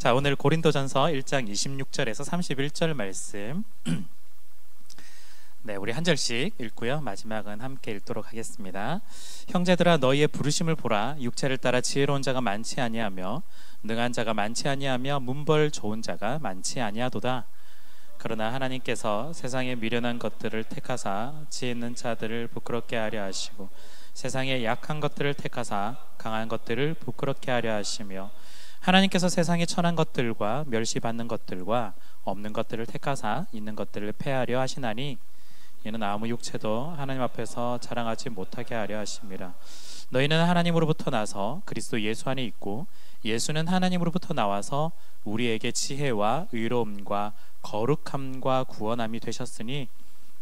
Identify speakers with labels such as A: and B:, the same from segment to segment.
A: 자, 오늘 고린도전서 1장 26절에서 31절 말씀 네, 우리 한 절씩 읽고요. 마지막은 함께 읽도록 하겠습니다. 형제들아, 너희의 부르심을 보라. 육체를 따라 지혜로운 자가 많지 아니하며 능한 자가 많지 아니하며 문벌 좋은 자가 많지 아니하도다. 그러나 하나님께서 세상의 미련한 것들을 택하사 지혜 있는 자들을 부끄럽게 하려 하시고 세상의 약한 것들을 택하사 강한 것들을 부끄럽게 하려 하시며 하나님께서 세상의 천한 것들과 멸시받는 것들과 없는 것들을 택하사 있는 것들을 폐하려 하시나니 이는 아무 육체도 하나님 앞에서 자랑하지 못하게 하려 하심이라. 너희는 하나님으로부터 나서 그리스도 예수 안에 있고 예수는 하나님으로부터 나와서 우리에게 지혜와 의로움과 거룩함과 구원함이 되셨으니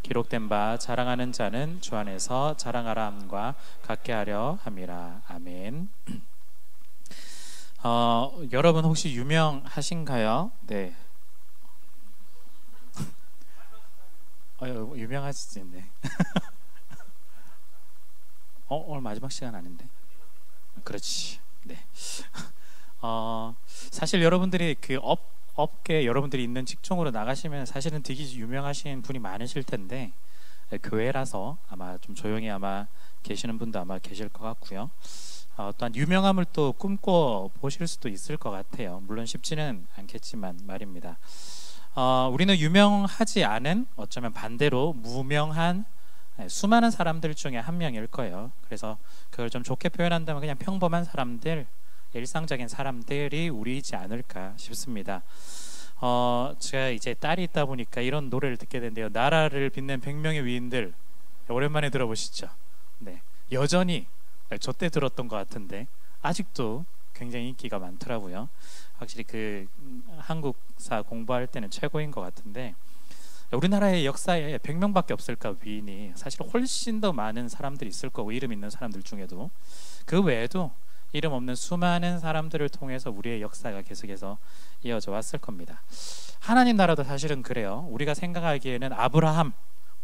A: 기록된 바 자랑하는 자는 주 안에서 자랑하라 함과 같게 하려 함이라. 아멘. 여러분 혹시 유명하신가요? 네. 유명하시지. 네. 오늘 마지막 시간 아닌데. 그렇지. 네. 사실 여러분들이 그 업계 여러분들이 있는 직종으로 나가시면 사실은 되게 유명하신 분이 많으실 텐데 교회라서 아마 좀 조용히 아마 계시는 분도 아마 계실 것 같고요. 또한 유명함을 또 꿈꿔 보실 수도 있을 것 같아요. 물론 쉽지는 않겠지만 말입니다. 우리는 유명하지 않은, 어쩌면 반대로 무명한 수많은 사람들 중에 한 명일 거예요. 그래서 그걸 좀 좋게 표현한다면 그냥 평범한 사람들, 일상적인 사람들이 우리이지 않을까 싶습니다. 제가 이제 딸이 있다 보니까 이런 노래를 듣게 된대요. 나라를 빛낸 100명의 위인들, 오랜만에 들어보시죠. 네, 여전히 저 때 들었던 것 같은데 아직도 굉장히 인기가 많더라고요. 확실히 그 한국사 공부할 때는 최고인 것 같은데, 우리나라의 역사에 100명밖에 없을까 위인이. 사실 훨씬 더 많은 사람들이 있을 거고, 이름 있는 사람들 중에도. 그 외에도 이름 없는 수많은 사람들을 통해서 우리의 역사가 계속해서 이어져 왔을 겁니다. 하나님 나라도 사실은 그래요. 우리가 생각하기에는 아브라함,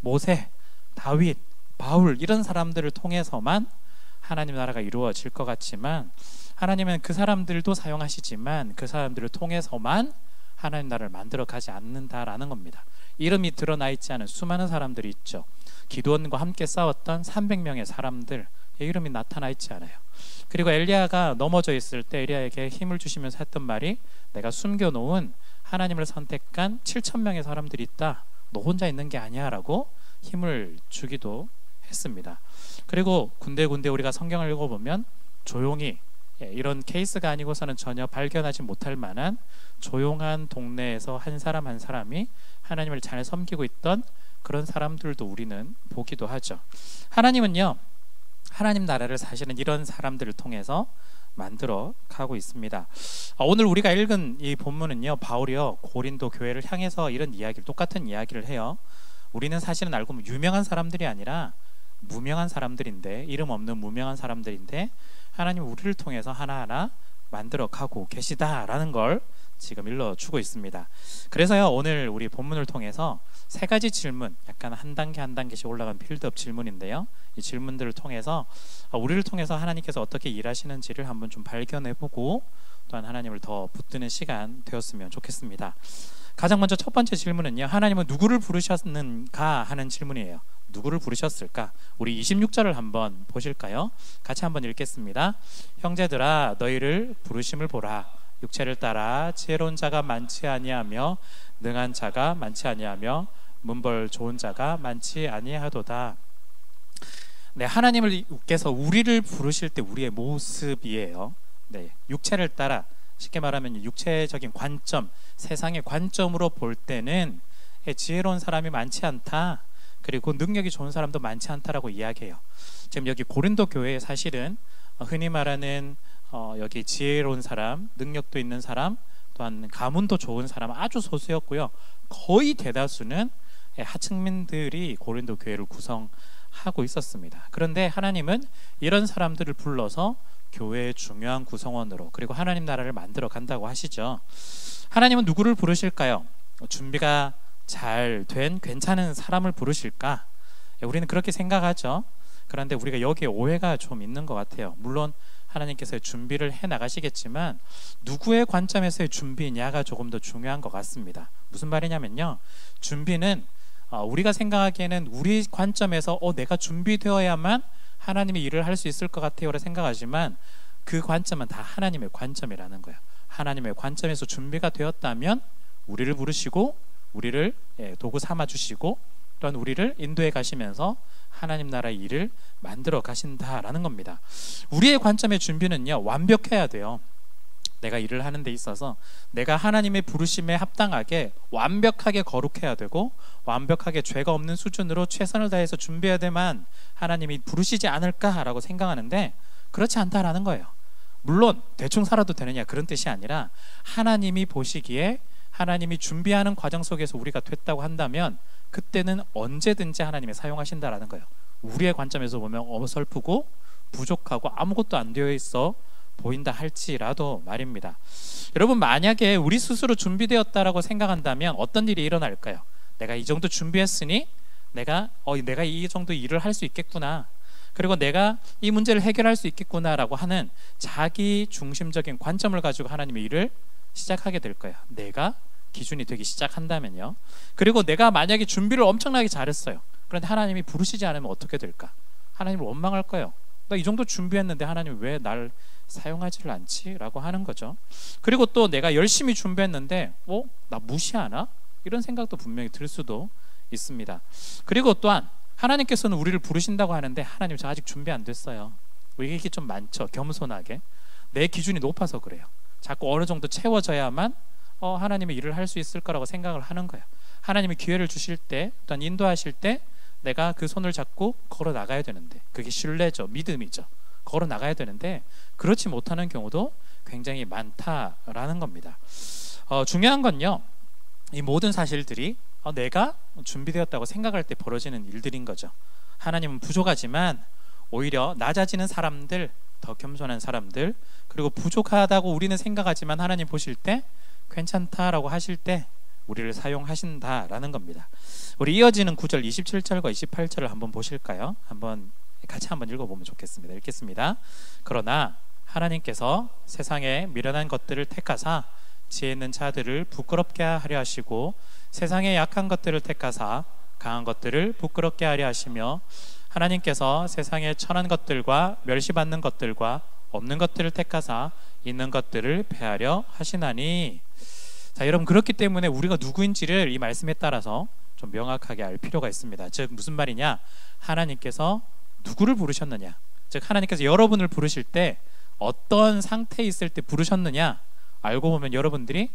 A: 모세, 다윗, 바울 이런 사람들을 통해서만 하나님 나라가 이루어질 것 같지만, 하나님은 그 사람들도 사용하시지만 그 사람들을 통해서만 하나님 나라를 만들어 가지 않는다라는 겁니다. 이름이 드러나 있지 않은 수많은 사람들이 있죠. 기드온과 함께 싸웠던 300명의 사람들, 이름이 나타나 있지 않아요. 그리고 엘리야가 넘어져 있을 때 엘리야에게 힘을 주시면서 했던 말이, 내가 숨겨놓은 하나님을 선택한 7,000명의 사람들이 있다, 너 혼자 있는 게 아니야 라고 힘을 주기도 했습니다. 그리고 군데군데 우리가 성경을 읽어보면 조용히, 이런 케이스가 아니고서는 전혀 발견하지 못할 만한 조용한 동네에서 한 사람 한 사람이 하나님을 잘 섬기고 있던 그런 사람들도 우리는 보기도 하죠. 하나님은요, 하나님 나라를 사실은 이런 사람들을 통해서 만들어 가고 있습니다. 오늘 우리가 읽은 이 본문은요, 바울이요 고린도 교회를 향해서 이런 이야기를, 똑같은 이야기를 해요. 우리는 사실은 알고 보면 유명한 사람들이 아니라 무명한 사람들인데, 이름 없는 무명한 사람들인데 하나님 우리를 통해서 하나하나 만들어 가고 계시다라는 걸 지금 일러주고 있습니다. 그래서요, 오늘 우리 본문을 통해서 세 가지 질문, 약간 한 단계 한 단계씩 올라간 빌드업 질문인데요, 이 질문들을 통해서 우리를 통해서 하나님께서 어떻게 일하시는지를 한번 좀 발견해보고 또한 하나님을 더 붙드는 시간 되었으면 좋겠습니다. 가장 먼저 첫 번째 질문은요, 하나님은 누구를 부르셨는가 하는 질문이에요. 누구를 부르셨을까? 우리 26절을 한번 보실까요? 같이 한번 읽겠습니다. 형제들아, 너희를 부르심을 보라. 육체를 따라 지혜로운 자가 많지 아니하며 능한 자가 많지 아니하며 문벌 좋은 자가 많지 아니하도다. 네, 하나님께서 우리를 부르실 때 우리의 모습이에요. 네, 육체를 따라, 쉽게 말하면 육체적인 관점, 세상의 관점으로 볼 때는 지혜로운 사람이 많지 않다, 그리고 능력이 좋은 사람도 많지 않다라고 이야기해요. 지금 여기 고린도 교회에 사실은 흔히 말하는 여기 지혜로운 사람, 능력도 있는 사람, 또한 가문도 좋은 사람 아주 소수였고요. 거의 대다수는 하층민들이 고린도 교회를 구성하고 있었습니다. 그런데 하나님은 이런 사람들을 불러서 교회의 중요한 구성원으로, 그리고 하나님 나라를 만들어 간다고 하시죠. 하나님은 누구를 부르실까요? 준비가 잘 된 괜찮은 사람을 부르실까? 우리는 그렇게 생각하죠. 그런데 우리가 여기에 오해가 좀 있는 것 같아요. 물론 하나님께서 준비를 해 나가시겠지만 누구의 관점에서의 준비냐가 조금 더 중요한 것 같습니다. 무슨 말이냐면요, 준비는 우리가 생각하기에는 우리 관점에서 내가 준비되어야만 하나님의 일을 할 수 있을 것 같아요 라고 생각하지만 그 관점은 다 하나님의 관점이라는 거예요. 하나님의 관점에서 준비가 되었다면 우리를 부르시고 우리를 도구 삼아 주시고 또한 우리를 인도해 가시면서 하나님 나라의 일을 만들어 가신다라는 겁니다. 우리의 관점의 준비는요, 완벽해야 돼요. 내가 일을 하는 데 있어서 내가 하나님의 부르심에 합당하게 완벽하게 거룩해야 되고 완벽하게 죄가 없는 수준으로 최선을 다해서 준비해야 되만 하나님이 부르시지 않을까라고 생각하는데 그렇지 않다라는 거예요. 물론 대충 살아도 되느냐 그런 뜻이 아니라 하나님이 보시기에 하나님이 준비하는 과정 속에서 우리가 됐다고 한다면 그때는 언제든지 하나님이 사용하신다라는 거예요. 우리의 관점에서 보면 어설프고 부족하고 아무것도 안 되어 있어 보인다 할지라도 말입니다. 여러분, 만약에 우리 스스로 준비되었다라고 생각한다면 어떤 일이 일어날까요? 내가 이 정도 준비했으니 내가 이 정도 일을 할 수 있겠구나, 그리고 내가 이 문제를 해결할 수 있겠구나라고 하는 자기 중심적인 관점을 가지고 하나님의 일을 시작하게 될 거예요. 내가 기준이 되기 시작한다면요. 그리고 내가 만약에 준비를 엄청나게 잘했어요. 그런데 하나님이 부르시지 않으면 어떻게 될까? 하나님을 원망할 거예요. 나 이 정도 준비했는데 하나님 왜 날 사용하지를 않지? 라고 하는 거죠. 그리고 또 내가 열심히 준비했는데 나 무시하나? 이런 생각도 분명히 들 수도 있습니다. 그리고 또한 하나님께서는 우리를 부르신다고 하는데 하나님 저 아직 준비 안 됐어요. 이게 좀 많죠. 겸손하게 내 기준이 높아서 그래요. 자꾸 어느 정도 채워져야만 하나님의 일을 할 수 있을 거라고 생각을 하는 거예요. 하나님이 기회를 주실 때 또한 인도하실 때 내가 그 손을 잡고 걸어 나가야 되는데 그게 신뢰죠. 믿음이죠. 걸어 나가야 되는데 그렇지 못하는 경우도 굉장히 많다라는 겁니다. 중요한 건요, 이 모든 사실들이 내가 준비되었다고 생각할 때 벌어지는 일들인 거죠. 하나님은 부족하지만 오히려 낮아지는 사람들, 더 겸손한 사람들, 그리고 부족하다고 우리는 생각하지만 하나님 보실 때 괜찮다라고 하실 때 우리를 사용하신다라는 겁니다. 우리 이어지는 9절 27절과 28절을 한번 보실까요? 같이 한번 읽어보면 좋겠습니다. 읽겠습니다. 그러나 하나님께서 세상에 미련한 것들을 택하사 지혜 있는 자들을 부끄럽게 하려 하시고 세상에 약한 것들을 택하사 강한 것들을 부끄럽게 하려 하시며 하나님께서 세상에 천한 것들과 멸시받는 것들과 없는 것들을 택하사 있는 것들을 폐하려 하시나니. 자, 여러분, 그렇기 때문에 우리가 누구인지를 이 말씀에 따라서 좀 명확하게 알 필요가 있습니다. 즉 무슨 말이냐? 하나님께서 누구를 부르셨느냐, 즉 하나님께서 여러분을 부르실 때 어떤 상태에 있을 때 부르셨느냐 알고 보면 여러분들이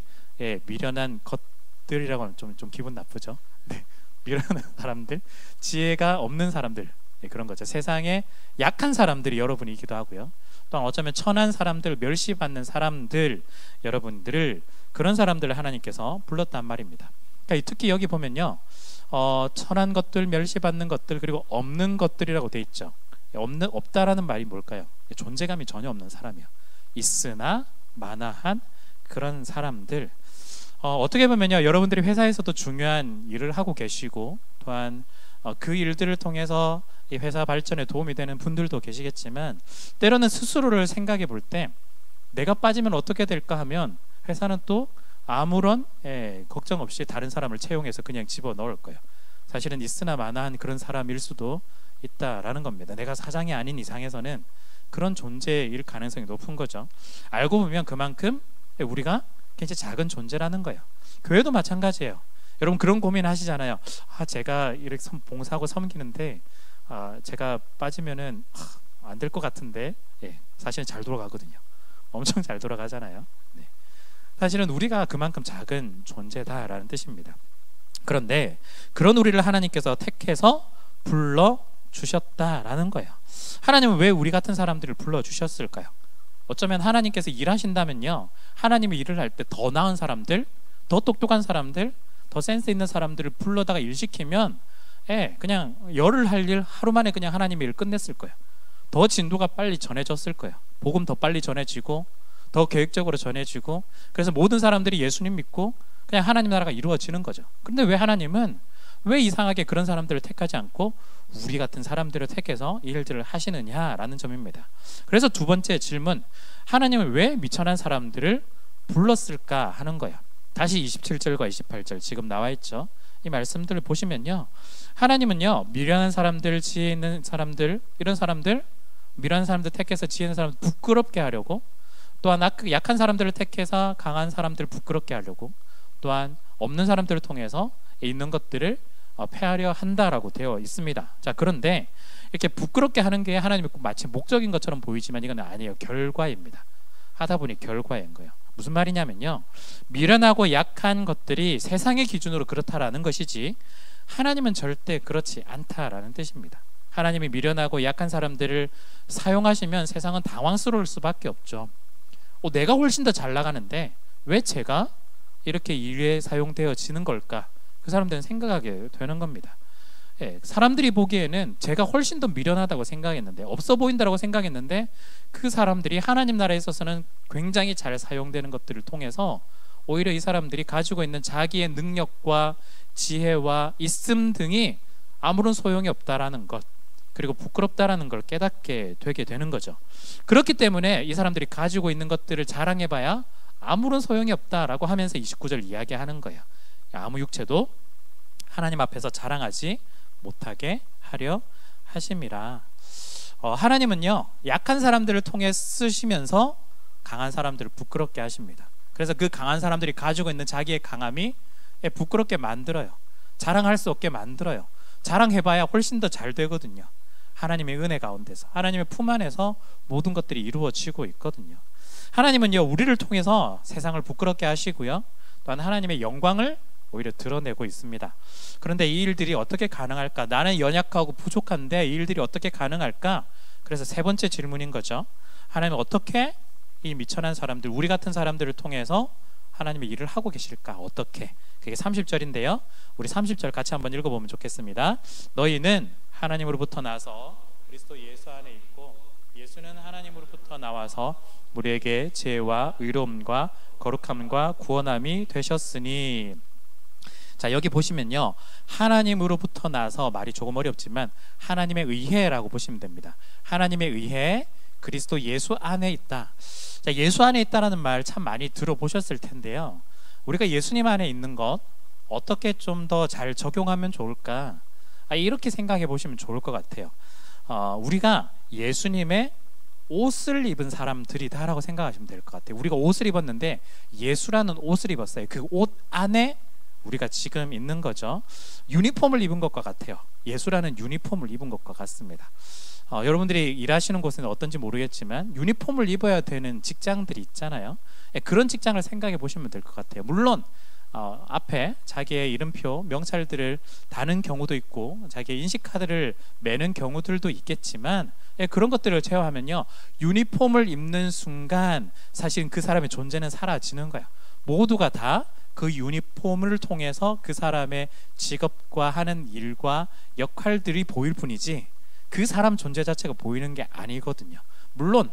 A: 미련한 것들이라고 하면 좀 기분 나쁘죠. 네, 미련한 사람들, 지혜가 없는 사람들, 그런 거죠. 세상에 약한 사람들이 여러분이기도 하고요. 또한 어쩌면 천한 사람들, 멸시받는 사람들, 여러분들을 그런 사람들을 하나님께서 불렀단 말입니다. 그러니까 특히 여기 보면요, 천한 것들, 멸시받는 것들, 그리고 없는 것들이라고 돼 있죠. 없다라는 말이 뭘까요? 존재감이 전혀 없는 사람이요. 있으나 마나한 그런 사람들. 어떻게 보면요, 여러분들이 회사에서도 중요한 일을 하고 계시고 또한 그 일들을 통해서 이 회사 발전에 도움이 되는 분들도 계시겠지만 때로는 스스로를 생각해 볼 때 내가 빠지면 어떻게 될까 하면 회사는 또 아무런 걱정 없이 다른 사람을 채용해서 그냥 집어넣을 거예요. 사실은 있으나 마나한 그런 사람일 수도 있다라는 겁니다. 내가 사장이 아닌 이상에서는 그런 존재일 가능성이 높은 거죠. 알고 보면 그만큼 우리가 굉장히 작은 존재라는 거예요. 교회도 마찬가지예요. 여러분 그런 고민 하시잖아요. 제가 이렇게 봉사하고 섬기는데 제가 빠지면은 안 될 것 같은데. 사실은 잘 돌아가거든요. 엄청 잘 돌아가잖아요. 네. 사실은 우리가 그만큼 작은 존재다라는 뜻입니다. 그런데 그런 우리를 하나님께서 택해서 불러주셨다라는 거예요. 하나님은 왜 우리 같은 사람들을 불러주셨을까요? 어쩌면 하나님께서 일하신다면요, 하나님이 일을 할 때 더 나은 사람들, 더 똑똑한 사람들, 더 센스 있는 사람들을 불러다가 일시키면 그냥 열을 할 일 하루 만에 그냥 하나님의 일을 끝냈을 거예요. 더 진도가 빨리 전해졌을 거예요. 복음 더 빨리 전해지고 더 계획적으로 전해지고, 그래서 모든 사람들이 예수님 믿고 그냥 하나님 나라가 이루어지는 거죠. 그런데 왜 하나님은 왜 이상하게 그런 사람들을 택하지 않고 우리 같은 사람들을 택해서 이 일들을 하시느냐라는 점입니다. 그래서 두 번째 질문, 하나님은 왜 미천한 사람들을 불렀을까 하는 거야. 다시 27절과 28절 지금 나와 있죠. 이 말씀들을 보시면요, 하나님은요 미련한 사람들, 지혜 있는 사람들, 이런 사람들, 미련한 사람들 택해서 지혜 있는 사람들 부끄럽게 하려고, 또한 약한 사람들을 택해서 강한 사람들을 부끄럽게 하려고, 또한 없는 사람들을 통해서 있는 것들을 폐하려 한다라고 되어 있습니다. 자, 그런데 이렇게 부끄럽게 하는 게 하나님의 마치 목적인 것처럼 보이지만 이건 아니에요. 결과입니다. 하다 보니 결과인 거예요. 무슨 말이냐면요, 미련하고 약한 것들이 세상의 기준으로 그렇다라는 것이지 하나님은 절대 그렇지 않다라는 뜻입니다. 하나님이 미련하고 약한 사람들을 사용하시면 세상은 당황스러울 수밖에 없죠. 내가 훨씬 더 잘 나가는데 왜 제가 이렇게 일에 사용되어지는 걸까? 그 사람들은 생각하게 되는 겁니다. 사람들이 보기에는 제가 훨씬 더 미련하다고 생각했는데, 없어 보인다고 생각했는데, 그 사람들이 하나님 나라에 있어서는 굉장히 잘 사용되는 것들을 통해서 오히려 이 사람들이 가지고 있는 자기의 능력과 지혜와 있음 등이 아무런 소용이 없다라는 것, 그리고 부끄럽다라는 걸 깨닫게 되게 되는 거죠. 그렇기 때문에 이 사람들이 가지고 있는 것들을 자랑해봐야 아무런 소용이 없다라고 하면서 29절 이야기하는 거예요. 아무 육체도 하나님 앞에서 자랑하지 못하게 하려 하심이라. 하나님은요 약한 사람들을 통해 쓰시면서 강한 사람들을 부끄럽게 하십니다. 그래서 그 강한 사람들이 가지고 있는 자기의 강함이 부끄럽게 만들어요. 자랑할 수 없게 만들어요. 자랑해봐야 훨씬 더 잘 되거든요. 하나님의 은혜 가운데서, 하나님의 품 안에서 모든 것들이 이루어지고 있거든요. 하나님은요 우리를 통해서 세상을 부끄럽게 하시고요, 또한 하나님의 영광을 오히려 드러내고 있습니다. 그런데 이 일들이 어떻게 가능할까? 나는 연약하고 부족한데 이 일들이 어떻게 가능할까? 그래서 세 번째 질문인 거죠. 하나님은 어떻게 이 미천한 사람들, 우리 같은 사람들을 통해서 하나님의 일을 하고 계실까? 어떻게? 그게 30절인데요 우리 30절 같이 한번 읽어보면 좋겠습니다. 너희는 하나님으로부터 나서 그리스도 예수 안에 있고, 예수는 하나님으로부터 나와서 우리에게 지혜와 의로움과 거룩함과 구원함이 되셨으니. 자, 여기 보시면요 하나님으로부터 나서, 말이 조금 어렵지만 하나님의 의혜라고 보시면 됩니다. 하나님의 의혜, 그리스도 예수 안에 있다. 자, 예수 안에 있다라는 말 참 많이 들어보셨을 텐데요, 우리가 예수님 안에 있는 것 어떻게 좀 더 잘 적용하면 좋을까? 이렇게 생각해 보시면 좋을 것 같아요. 우리가 예수님의 옷을 입은 사람들이다라고 생각하시면 될 것 같아요. 우리가 옷을 입었는데 예수라는 옷을 입었어요. 그 옷 안에 우리가 지금 있는 거죠. 유니폼을 입은 것과 같아요. 예수라는 유니폼을 입은 것과 같습니다. 여러분들이 일하시는 곳은 어떤지 모르겠지만 유니폼을 입어야 되는 직장들이 있잖아요. 그런 직장을 생각해 보시면 될 것 같아요. 물론 앞에 자기의 이름표, 명찰들을 다는 경우도 있고 자기의 인식카드를 매는 경우들도 있겠지만, 그런 것들을 제어하면요 유니폼을 입는 순간 사실은 그 사람의 존재는 사라지는 거예요. 모두가 다 그 유니폼을 통해서 그 사람의 직업과 하는 일과 역할들이 보일 뿐이지 그 사람 존재 자체가 보이는 게 아니거든요. 물론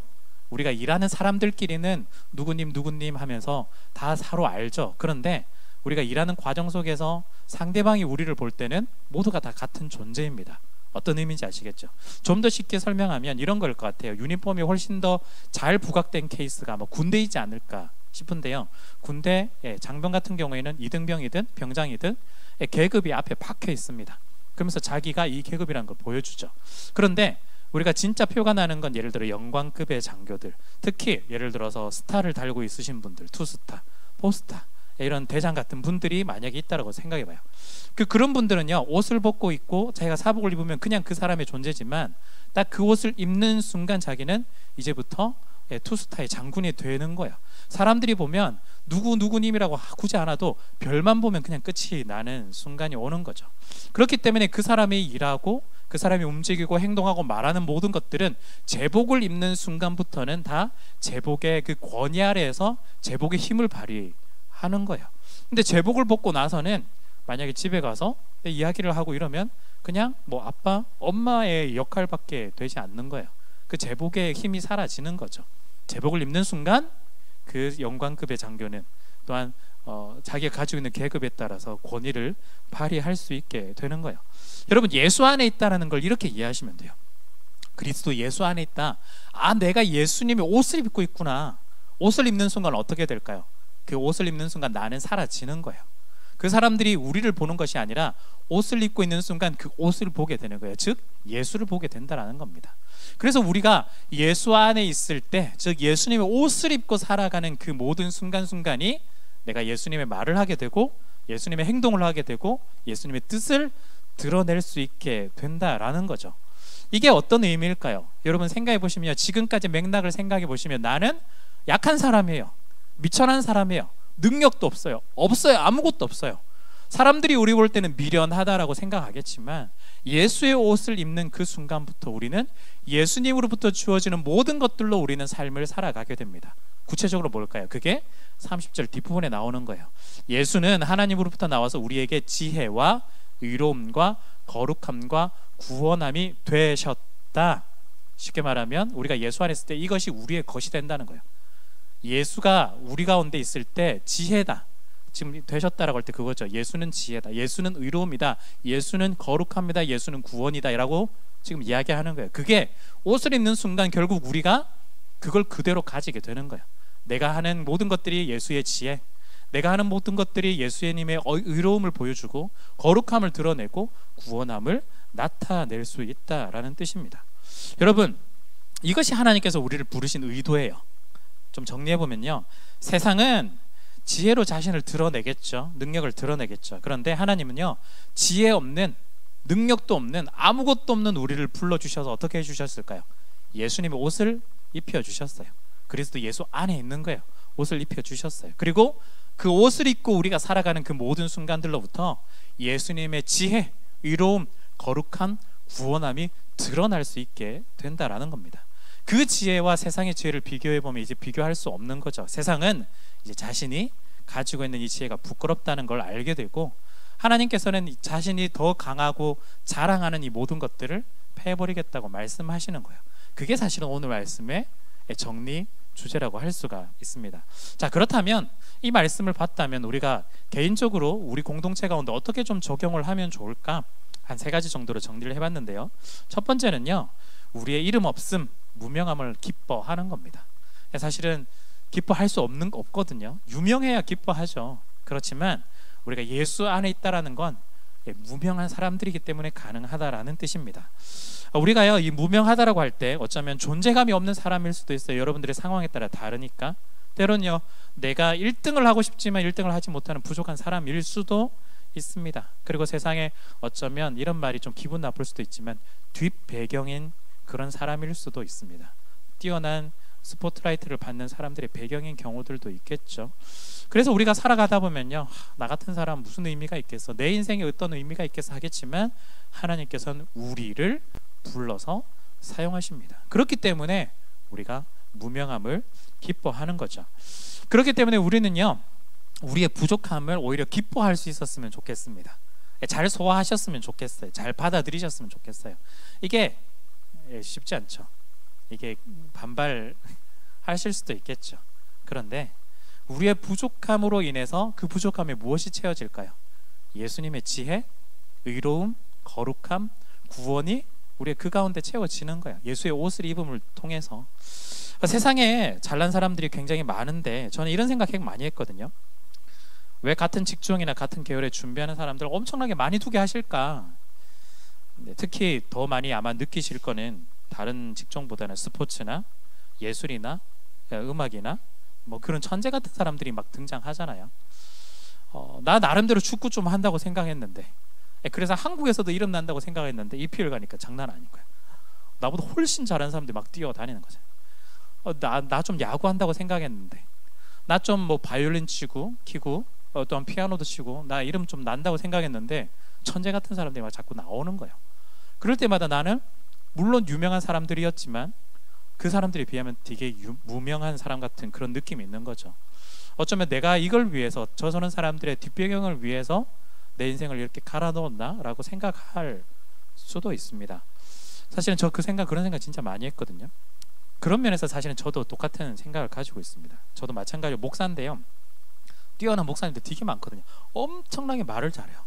A: 우리가 일하는 사람들끼리는 누구님 하면서 다 서로 알죠. 그런데 우리가 일하는 과정 속에서 상대방이 우리를 볼 때는 모두가 다 같은 존재입니다. 어떤 의미인지 아시겠죠? 좀 더 쉽게 설명하면 이런 걸 것 같아요. 유니폼이 훨씬 더 잘 부각된 케이스가 군대이지 않을까 싶은데요, 군대 장병 같은 경우에는 이등병이든 병장이든 계급이 앞에 박혀 있습니다. 그러면서 자기가 이 계급이라는 걸 보여주죠. 그런데 우리가 진짜 표가 나는 건 예를 들어 영광급의 장교들, 특히 예를 들어서 스타를 달고 있으신 분들, 투스타, 포스타, 이런 대장 같은 분들이 만약에 있다라고 생각해봐요. 그런 분들은요 옷을 벗고 있고 자기가 사복을 입으면 그냥 그 사람의 존재지만 딱 그 옷을 입는 순간 자기는 이제부터 투스타의 장군이 되는 거예요. 사람들이 보면 누구님이라고 굳이 않아도 별만 보면 그냥 끝이 나는 순간이 오는 거죠. 그렇기 때문에 그 사람이 일하고 그 사람이 움직이고 행동하고 말하는 모든 것들은 제복을 입는 순간부터는 다 제복의 그 권위 아래에서 제복의 힘을 발휘하는 거예요. 근데 제복을 벗고 나서는 만약에 집에 가서 이야기를 하고 이러면 그냥 아빠, 엄마의 역할밖에 되지 않는 거예요. 그 제복의 힘이 사라지는 거죠. 제복을 입는 순간 그 영광급의 장교는 또한 자기가 가지고 있는 계급에 따라서 권위를 발휘할 수 있게 되는 거예요. 여러분, 예수 안에 있다는 걸 이렇게 이해하시면 돼요. 그리스도 예수 안에 있다. 아, 내가 예수님의 옷을 입고 있구나. 옷을 입는 순간 어떻게 될까요? 그 옷을 입는 순간 나는 사라지는 거예요. 그 사람들이 우리를 보는 것이 아니라 옷을 입고 있는 순간 그 옷을 보게 되는 거예요. 즉 예수를 보게 된다는 겁니다. 그래서 우리가 예수 안에 있을 때, 즉 예수님의 옷을 입고 살아가는 그 모든 순간순간이 내가 예수님의 말을 하게 되고 예수님의 행동을 하게 되고 예수님의 뜻을 드러낼 수 있게 된다라는 거죠. 이게 어떤 의미일까요? 여러분 생각해 보시면, 지금까지 맥락을 생각해 보시면 나는 약한 사람이에요. 미천한 사람이에요. 능력도 없어요. 아무것도 없어요. 사람들이 우리 볼 때는 미련하다라고 생각하겠지만 예수의 옷을 입는 그 순간부터 우리는 예수님으로부터 주어지는 모든 것들로 우리는 삶을 살아가게 됩니다. 구체적으로 뭘까요? 그게 30절 뒷부분에 나오는 거예요. 예수는 하나님으로부터 나와서 우리에게 지혜와 의로움과 거룩함과 구원함이 되셨다. 쉽게 말하면 우리가 예수 안에 있을 때 이것이 우리의 것이 된다는 거예요. 예수가 우리 가운데 있을 때 지혜다. 지금 되셨다라고 할 때 그거죠. 예수는 지혜다. 예수는 의로움이다. 예수는 거룩합니다. 예수는 구원이다 라고 지금 이야기하는 거예요. 그게 옷을 입는 순간 결국 우리가 그걸 그대로 가지게 되는 거예요. 내가 하는 모든 것들이 예수의 지혜, 내가 하는 모든 것들이 예수님의 의로움을 보여주고 거룩함을 드러내고 구원함을 나타낼 수 있다라는 뜻입니다. 여러분, 이것이 하나님께서 우리를 부르신 의도예요. 좀 정리해보면요, 세상은 지혜로 자신을 드러내겠죠. 능력을 드러내겠죠. 그런데 하나님은요, 지혜 없는, 능력도 없는, 아무것도 없는 우리를 불러주셔서 어떻게 해주셨을까요? 예수님의 옷을 입혀주셨어요. 그리스도 예수 안에 있는 거예요. 옷을 입혀주셨어요. 그리고 그 옷을 입고 우리가 살아가는 그 모든 순간들로부터 예수님의 지혜, 의로움, 거룩함, 구원함이 드러날 수 있게 된다라는 겁니다. 그 지혜와 세상의 지혜를 비교해보면 이제 비교할 수 없는 거죠. 세상은 이제 자신이 가지고 있는 이 지혜가 부끄럽다는 걸 알게 되고, 하나님께서는 자신이 더 강하고 자랑하는 이 모든 것들을 패해버리겠다고 말씀하시는 거예요. 그게 사실은 오늘 말씀의 정리 주제라고 할 수가 있습니다. 자, 그렇다면 이 말씀을 봤다면 우리가 개인적으로 우리 공동체 가운데 어떻게 좀 적용을 하면 좋을까? 한 3가지 정도로 정리를 해봤는데요. 첫 번째는요, 우리의 이름 없음, 무명함을 기뻐하는 겁니다. 사실은 기뻐할 수 없거든요. 유명해야 기뻐하죠. 그렇지만 우리가 예수 안에 있다라는 건 무명한 사람들이기 때문에 가능하다라는 뜻입니다. 우리가요, 이 무명하다라고 할 때 어쩌면 존재감이 없는 사람일 수도 있어요. 여러분들의 상황에 따라 다르니까. 때론요, 내가 1등을 하고 싶지만 1등을 하지 못하는 부족한 사람일 수도 있습니다. 그리고 세상에 어쩌면 이런 말이 좀 기분 나쁠 수도 있지만 뒷배경인 그런 사람일 수도 있습니다. 뛰어난 스포트라이트를 받는 사람들의 배경인 경우들도 있겠죠. 그래서 우리가 살아가다 보면요, 나 같은 사람 무슨 의미가 있겠어, 내 인생에 어떤 의미가 있겠어 하겠지만 하나님께서는 우리를 불러서 사용하십니다. 그렇기 때문에 우리가 무명함을 기뻐하는 거죠. 그렇기 때문에 우리는요, 우리의 부족함을 오히려 기뻐할 수 있었으면 좋겠습니다. 잘 소화하셨으면 좋겠어요. 잘 받아들이셨으면 좋겠어요. 이게 쉽지 않죠. 이게 반발하실 수도 있겠죠. 그런데 우리의 부족함으로 인해서 그 부족함에 무엇이 채워질까요? 예수님의 지혜, 의로움, 거룩함, 구원이 우리의 그 가운데 채워지는 거야. 예수의 옷을 입음을 통해서. 세상에 잘난 사람들이 굉장히 많은데 저는 이런 생각 많이 했거든요. 왜 같은 직종이나 같은 계열에 준비하는 사람들 엄청나게 많이 두게 하실까? 특히 더 많이 아마 느끼실 거는 다른 직종보다는 스포츠나 예술이나 음악이나 뭐 그런 천재 같은 사람들이 막 등장하잖아요. 나 나름대로 축구 좀 한다고 생각했는데, 그래서 한국에서도 이름 난다고 생각했는데 EPL 가니까 장난 아닌 거야. 나보다 훨씬 잘하는 사람들이 막 뛰어다니는 거죠. 나 좀 야구한다고 생각했는데, 나 좀 뭐 바이올린 치고 키고 또한 피아노도 치고 나 이름 좀 난다고 생각했는데 천재 같은 사람들이 막 자꾸 나오는 거예요. 그럴 때마다 나는 물론 유명한 사람들이었지만 그 사람들에 비하면 되게 무명한 사람 같은 그런 느낌이 있는 거죠. 어쩌면 내가 이걸 위해서, 저서는 사람들의 뒷배경을 위해서 내 인생을 이렇게 갈아 넣었나? 라고 생각할 수도 있습니다. 사실은 저 그런 생각 진짜 많이 했거든요. 그런 면에서 사실은 저도 똑같은 생각을 가지고 있습니다. 저도 마찬가지로 목사인데요, 뛰어난 목사님들 되게 많거든요. 엄청나게 말을 잘해요.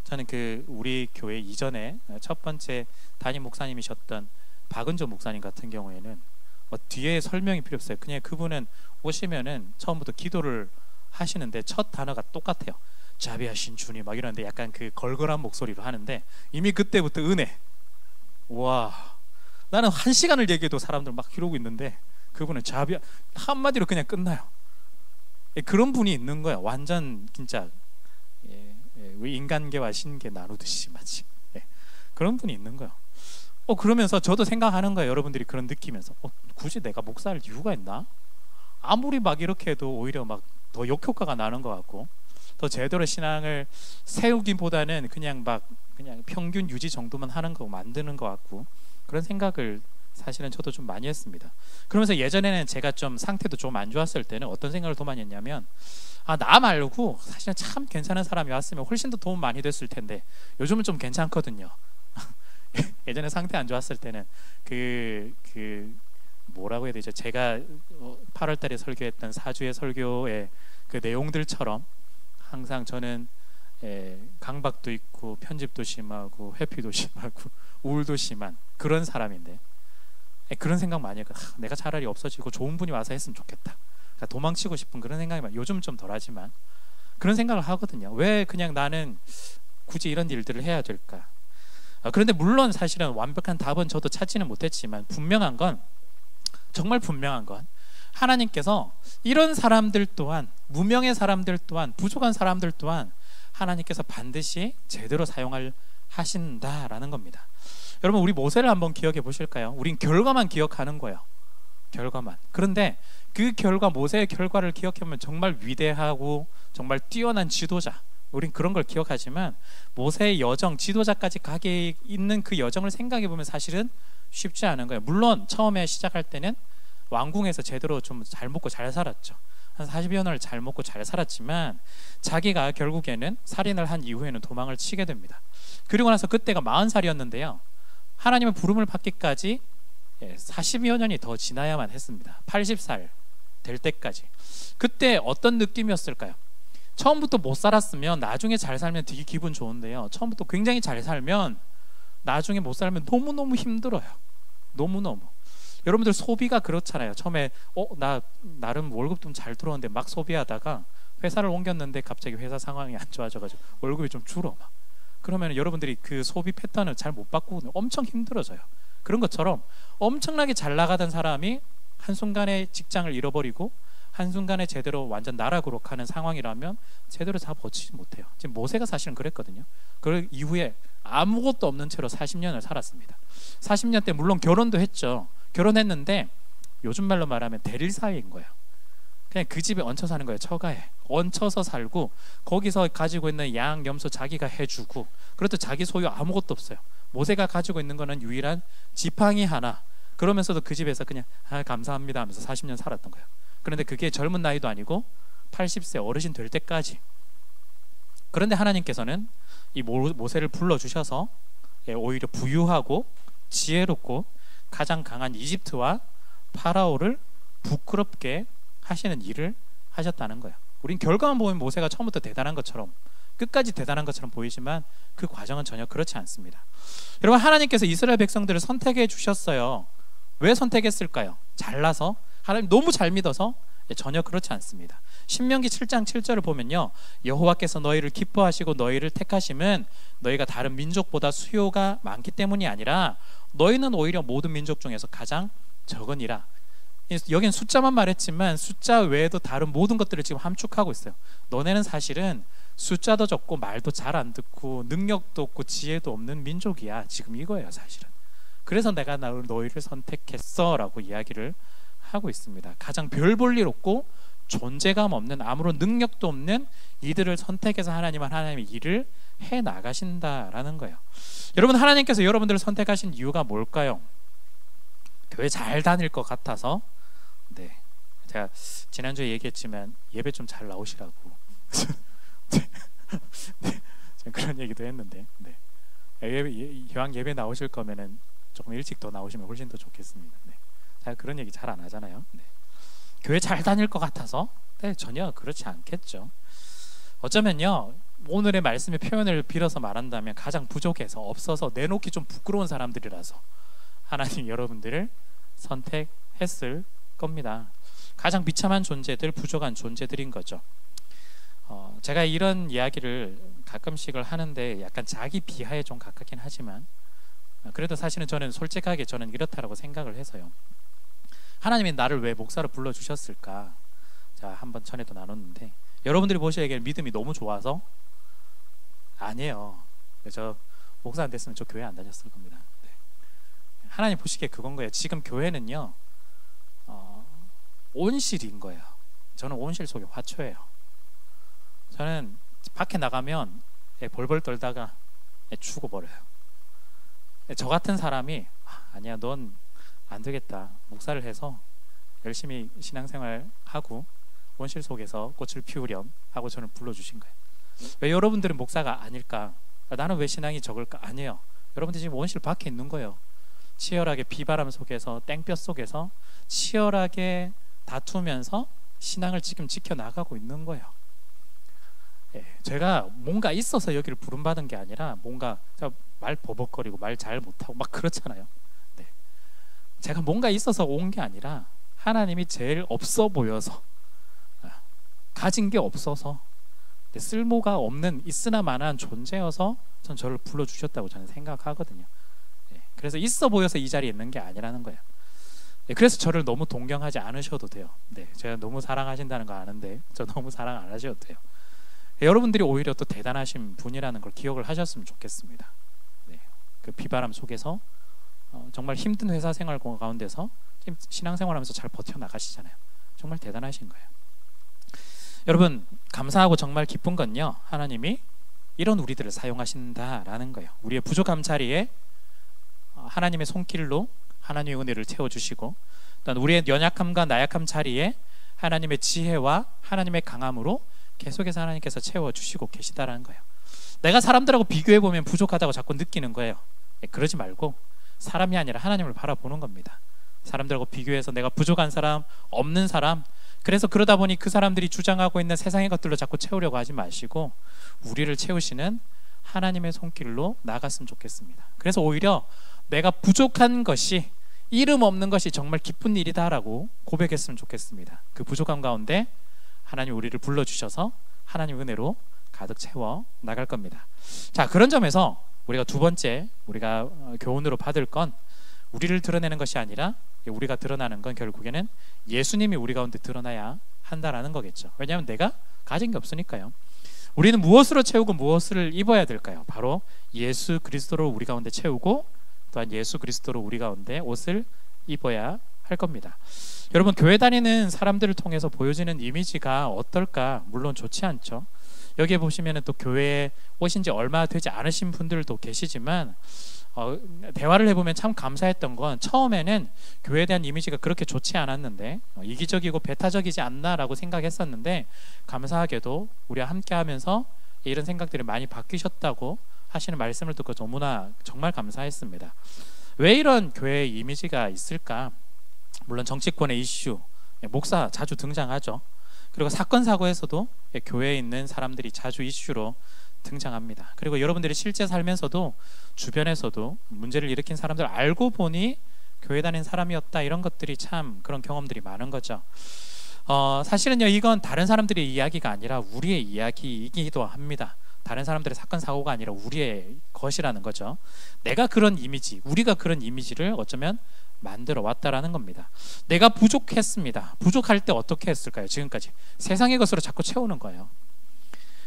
A: 저는 그 우리 교회 이전에 첫 번째 담임 목사님이셨던 박은조 목사님 같은 경우에는 뭐 뒤에 설명이 필요 없어요. 그냥 그분은 오시면은 처음부터 기도를 하시는데 첫 단어가 똑같아요. 자비하신 주님 막 이러는데 약간 그 걸걸한 목소리로 하는데 이미 그때부터 은혜. 와, 나는 1시간을 얘기해도 사람들 막 이러고 있는데 그분은 자비 한마디로 그냥 끝나요. 그런 분이 있는 거예요. 완전 진짜 인간계와 신계 나누듯이 마치 그런 분이 있는 거예요. 그러면서 저도 생각하는 거예요. 여러분들이 그런 느끼면서 굳이 내가 목사할 이유가 있나? 아무리 막 이렇게 해도 오히려 막 더 역효과가 나는 것 같고 더 제대로 신앙을 세우기보다는 그냥 평균 유지 정도만 하는 거 만드는 것 같고 그런 생각을 사실은 저도 좀 많이 했습니다. 그러면서 예전에는 제가 좀 상태도 좀 안 좋았을 때는 어떤 생각을 더 많이 했냐면 나 말고 사실은 참 괜찮은 사람이 왔으면 훨씬 더 도움 많이 됐을 텐데 요즘은 좀 괜찮거든요. 예전에 상태 안 좋았을 때는 뭐라고 해야 되죠? 제가 8월 달에 설교했던 사주의 설교의 그 내용들처럼 항상 저는 강박도 있고 편집도 심하고 회피도 심하고 우울도 심한 그런 사람인데 그런 생각 많이 해요. 내가 차라리 없어지고 좋은 분이 와서 했으면 좋겠다. 그러니까 도망치고 싶은 그런 생각이 요즘은 좀 덜하지만 그런 생각을 하거든요. 왜 그냥 나는 굳이 이런 일들을 해야 될까? 그런데 물론 사실은 완벽한 답은 저도 찾지는 못했지만 정말 분명한 건 하나님께서 이런 사람들 또한 무명의 사람들 또한 부족한 사람들 또한 하나님께서 반드시 제대로 하신다라는 겁니다. 여러분 우리 모세를 한번 기억해 보실까요? 우린 결과만 기억하는 거예요. 결과만. 그런데 그 결과 모세의 결과를 기억하면 정말 위대하고 정말 뛰어난 지도자 우린 그런 걸 기억하지만 모세의 여정 지도자까지 가게 있는 그 여정을 생각해 보면 사실은 쉽지 않은 거예요. 물론 처음에 시작할 때는 왕궁에서 제대로 좀 잘 먹고 잘 살았죠. 한 40여 년을 잘 먹고 잘 살았지만 자기가 결국에는 살인을 한 이후에는 도망을 치게 됩니다. 그리고 나서 그때가 40살이었는데요 하나님의 부름을 받기까지 40여 년이 더 지나야만 했습니다. 80살 될 때까지. 그때 어떤 느낌이었을까요? 처음부터 못 살았으면 나중에 잘 살면 되게 기분 좋은데요 처음부터 굉장히 잘 살면 나중에 못 살면 너무너무 힘들어요. 너무너무. 여러분들 소비가 그렇잖아요. 처음에 나 나름 월급 좀 잘 들어오는데 막 소비하다가 회사를 옮겼는데 갑자기 회사 상황이 안 좋아져가지고 월급이 좀 줄어 막. 그러면 여러분들이 그 소비 패턴을 잘 못 바꾸고 엄청 힘들어져요. 그런 것처럼 엄청나게 잘 나가던 사람이 한순간에 직장을 잃어버리고 한순간에 제대로 완전 나락으로 가는 상황이라면 제대로 다 버티지 못해요. 지금 모세가 사실은 그랬거든요. 그 이후에 아무것도 없는 채로 40년을 살았습니다. 40년 때 물론 결혼도 했죠. 결혼했는데 요즘 말로 말하면 대릴 사회인 거예요. 그냥 그 집에 얹혀 사는 거예요. 처가에 얹혀서 살고 거기서 가지고 있는 양, 염소 자기가 해주고 그래도 자기 소유 아무것도 없어요. 모세가 가지고 있는 거는 유일한 지팡이 하나. 그러면서도 그 집에서 그냥 감사합니다 하면서 40년 살았던 거예요. 그런데 그게 젊은 나이도 아니고 80세 어르신 될 때까지. 그런데 하나님께서는 이 모세를 불러주셔서 오히려 부유하고 지혜롭고 가장 강한 이집트와 파라오를 부끄럽게 하시는 일을 하셨다는 거예요. 우린 결과만 보면 모세가 처음부터 대단한 것처럼 끝까지 대단한 것처럼 보이지만 그 과정은 전혀 그렇지 않습니다. 여러분 하나님께서 이스라엘 백성들을 선택해 주셨어요. 왜 선택했을까요? 잘나서? 하나님 너무 잘 믿어서? 전혀 그렇지 않습니다. 신명기 7장 7절을 보면요 여호와께서 너희를 기뻐하시고 너희를 택하심은 너희가 다른 민족보다 수요가 많기 때문이 아니라 너희는 오히려 모든 민족 중에서 가장 적으니라. 여긴 숫자만 말했지만 숫자 외에도 다른 모든 것들을 지금 함축하고 있어요. 너네는 사실은 숫자도 적고 말도 잘 안 듣고 능력도 없고 지혜도 없는 민족이야. 지금 이거예요 사실은. 그래서 내가 너희를 선택했어 라고 이야기를 하고 있습니다. 가장 별 볼 일 없고 존재감 없는 아무런 능력도 없는 이들을 선택해서 하나님의 일을 해 나가신다라는 거예요. 여러분 하나님께서 여러분들을 선택하신 이유가 뭘까요? 교회 잘 다닐 것 같아서. 네, 제가 지난주에 얘기했지만 예배 좀 잘 나오시라고 네, 그런 얘기도 했는데 이왕 예배 나오실 거면은 조금 일찍 더 나오시면 훨씬 더 좋겠습니다. 네. 제가 그런 얘기 잘 안 하잖아요. 네. 교회 잘 다닐 것 같아서? 네, 전혀 그렇지 않겠죠. 어쩌면요, 오늘의 말씀의 표현을 빌어서 말한다면 가장 부족해서, 없어서, 내놓기 좀 부끄러운 사람들이라서 하나님 여러분들을 선택했을 겁니다. 가장 비참한 존재들, 부족한 존재들인 거죠. 제가 이런 이야기를 가끔씩을 하는데 약간 자기 비하에 좀 가깝긴 하지만, 그래도 사실은 저는 솔직하게 저는 이렇다라고 생각을 해서요. 하나님이 나를 왜 목사로 불러주셨을까? 자, 한번 전에도 나눴는데, 여러분들이 보시기에 믿음이 너무 좋아서? 아니에요. 저 목사 안 됐으면 저 교회 안 다녔을 겁니다. 네. 하나님 보시기에 그건 거예요. 지금 교회는요, 온실인 거예요. 저는 온실 속의 화초예요. 저는 밖에 나가면 벌벌 떨다가 죽어버려요. 저 같은 사람이 아니야, 넌 안 되겠다, 목사를 해서 열심히 신앙생활 하고 온실 속에서 꽃을 피우렴 하고 저는 불러주신 거예요. 왜 여러분들은 목사가 아닐까? 나는 왜 신앙이 적을까? 아니에요. 여러분들 지금 온실 밖에 있는 거예요. 치열하게 비바람 속에서, 땡볕 속에서 치열하게 다투면서 신앙을 지금 지켜나가고 있는 거예요. 제가 뭔가 있어서 여기를 부름받은 게 아니라, 뭔가 제가 말 버벅거리고 말 잘 못하고 막 그렇잖아요. 네. 제가 뭔가 있어서 온 게 아니라 하나님이 제일 없어 보여서, 가진 게 없어서, 쓸모가 없는 있으나 마나한 존재여서 전 저를 불러주셨다고 저는 생각하거든요. 그래서 있어 보여서 이 자리에 있는 게 아니라는 거예요. 그래서 저를 너무 동경하지 않으셔도 돼요. 제가 너무 사랑하신다는 거 아는데 저 너무 사랑 안 하셔도 돼요. 여러분들이 오히려 또 대단하신 분이라는 걸 기억을 하셨으면 좋겠습니다. 그 비바람 속에서 정말 힘든 회사 생활 가운데서 지금 신앙생활하면서 잘 버텨나가시잖아요. 정말 대단하신 거예요. 여러분, 감사하고 정말 기쁜 건요, 하나님이 이런 우리들을 사용하신다라는 거예요. 우리의 부족함 자리에 하나님의 손길로 하나님의 은혜를 채워주시고, 또한 우리의 연약함과 나약함 자리에 하나님의 지혜와 하나님의 강함으로 계속해서 하나님께서 채워주시고 계시다라는 거예요. 내가 사람들하고 비교해보면 부족하다고 자꾸 느끼는 거예요. 그러지 말고 사람이 아니라 하나님을 바라보는 겁니다. 사람들하고 비교해서 내가 부족한 사람, 없는 사람, 그래서 그러다 보니 그 사람들이 주장하고 있는 세상의 것들로 자꾸 채우려고 하지 마시고 우리를 채우시는 하나님의 손길로 나갔으면 좋겠습니다. 그래서 오히려 내가 부족한 것이, 이름 없는 것이 정말 기쁜 일이다라고 고백했으면 좋겠습니다. 그 부족함 가운데 하나님 우리를 불러주셔서 하나님 은혜로 가득 채워 나갈 겁니다. 자, 그런 점에서 우리가 두 번째 우리가 교훈으로 받을 건, 우리를 드러내는 것이 아니라 우리가 드러나는 건 결국에는 예수님이 우리 가운데 드러나야 한다라는 거겠죠. 왜냐하면 내가 가진 게 없으니까요. 우리는 무엇으로 채우고 무엇을 입어야 될까요? 바로 예수 그리스도로 우리 가운데 채우고, 또한 예수 그리스도로 우리 가운데 옷을 입어야 할 겁니다. 여러분, 교회 다니는 사람들을 통해서 보여지는 이미지가 어떨까? 물론 좋지 않죠. 여기에 보시면 또 교회에 오신 지 얼마 되지 않으신 분들도 계시지만, 대화를 해보면 참 감사했던 건, 처음에는 교회에 대한 이미지가 그렇게 좋지 않았는데 이기적이고 배타적이지 않나라고 생각했었는데, 감사하게도 우리와 함께 하면서 이런 생각들이 많이 바뀌셨다고 하시는 말씀을 듣고 너무나 정말 감사했습니다. 왜 이런 교회의 이미지가 있을까? 물론 정치권의 이슈, 목사 자주 등장하죠. 그리고 사건 사고에서도 교회에 있는 사람들이 자주 이슈로 등장합니다. 그리고 여러분들이 실제 살면서도 주변에서도 문제를 일으킨 사람들 알고 보니 교회 다닌 사람이었다, 이런 것들이 참 그런 경험들이 많은 거죠. 사실은요, 이건 다른 사람들의 이야기가 아니라 우리의 이야기이기도 합니다. 다른 사람들의 사건 사고가 아니라 우리의 것이라는 거죠. 내가 그런 이미지, 우리가 그런 이미지를 어쩌면 만들어 왔다라는 겁니다. 내가 부족했습니다. 부족할 때 어떻게 했을까요? 지금까지 세상의 것으로 자꾸 채우는 거예요.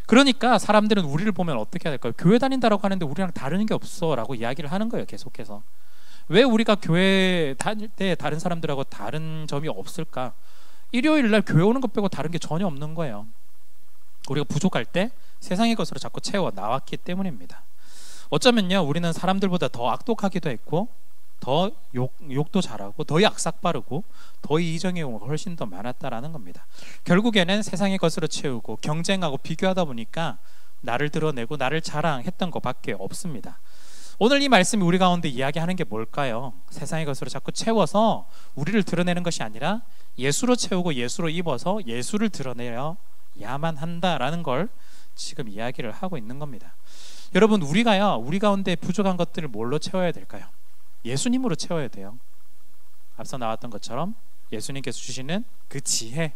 A: 그러니까 사람들은 우리를 보면 어떻게 해야 될까요? 교회 다닌다라고 하는데 우리랑 다른 게 없어 라고 이야기를 하는 거예요. 계속해서. 왜 우리가 교회 다닐 때 다른 사람들하고 다른 점이 없을까? 일요일 날 교회 오는 것 빼고 다른 게 전혀 없는 거예요. 우리가 부족할 때 세상의 것으로 자꾸 채워 나왔기 때문입니다. 어쩌면요, 우리는 사람들보다 더 악독하기도 했고, 더 욕도 잘하고, 더 약삭 빠르고, 더 이정의 용어가 훨씬 더 많았다라는 겁니다. 결국에는 세상의 것으로 채우고 경쟁하고 비교하다 보니까 나를 드러내고 나를 자랑했던 것밖에 없습니다. 오늘 이 말씀이 우리 가운데 이야기하는 게 뭘까요? 세상의 것으로 자꾸 채워서 우리를 드러내는 것이 아니라 예수로 채우고 예수로 입어서 예수를 드러내야만 한다라는 걸 지금 이야기를 하고 있는 겁니다. 여러분, 우리 가운데 부족한 것들을 뭘로 채워야 될까요? 예수님으로 채워야 돼요. 앞서 나왔던 것처럼 예수님께서 주시는 그 지혜,